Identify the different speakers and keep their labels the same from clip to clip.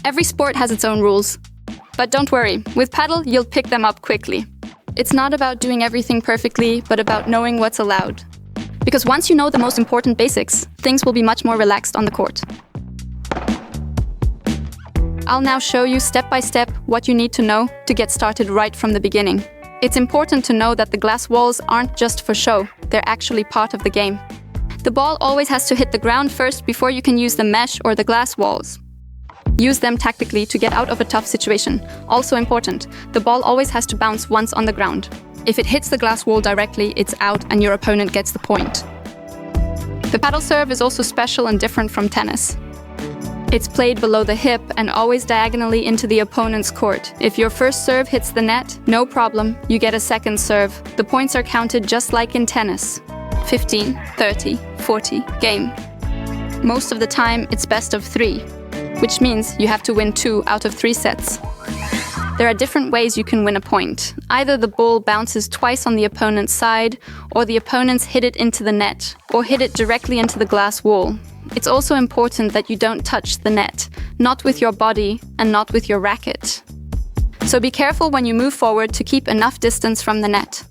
Speaker 1: Every sport has its own rules. But don't worry, with Padel, you'll pick them up quickly. It's not about doing everything perfectly, but about knowing what's allowed. Because once you know the most important basics, things will be much more relaxed on the court. I'll now show you step by step what you need to know to get started right from the beginning. It's important to know that the glass walls aren't just for show, they're actually part of the game. The ball always has to hit the ground first before you can use the mesh or the glass walls. Use them tactically to get out of a tough situation. Also important, the ball always has to bounce once on the ground. If it hits the glass wall directly, it's out and your opponent gets the point. The paddle serve is also special and different from tennis. It's played below the hip and always diagonally into the opponent's court. If your first serve hits the net, no problem, you get a second serve. The points are counted just like in tennis. 15, 30, 40, game. Most of the time, it's best of 3, which means you have to win 2 out of 3 sets. There are different ways you can win a point. Either the ball bounces twice on the opponent's side, or the opponents hit it into the net, or hit it directly into the glass wall. It's also important that you don't touch the net, not with your body and not with your racket. So be careful when you move forward to keep enough distance from the net.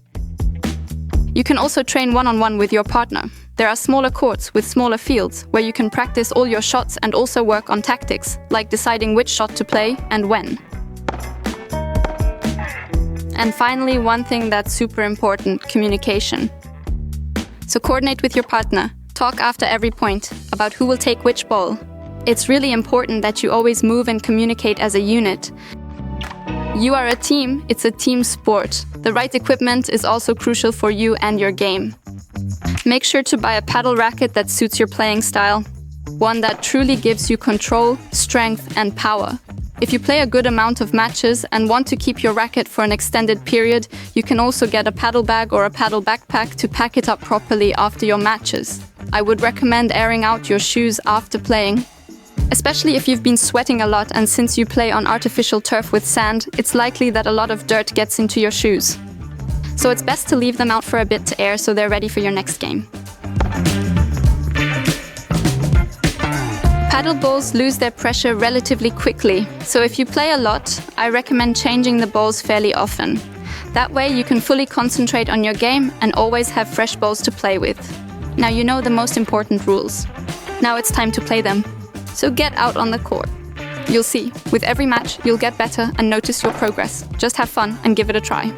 Speaker 1: You can also train one-on-one with your partner. There are smaller courts with smaller fields where you can practice all your shots and also work on tactics, like deciding which shot to play and when. And finally, one thing that's super important, communication. So coordinate with your partner. Talk after every point about who will take which ball. It's really important that you always move and communicate as a unit. You are a team, it's a team sport. The right equipment is also crucial for you and your game. Make sure to buy a paddle racket that suits your playing style. One that truly gives you control, strength and power. If you play a good amount of matches and want to keep your racket for an extended period, you can also get a paddle bag or a paddle backpack to pack it up properly after your matches. I would recommend airing out your shoes after playing. Especially if you've been sweating a lot and since you play on artificial turf with sand, it's likely that a lot of dirt gets into your shoes. So it's best to leave them out for a bit to air so they're ready for your next game. Paddle balls lose their pressure relatively quickly, so if you play a lot, I recommend changing the balls fairly often. That way you can fully concentrate on your game and always have fresh balls to play with. Now you know the most important rules. Now it's time to play them. So get out on the court. You'll see, with every match you'll get better and notice your progress. Just have fun and give it a try.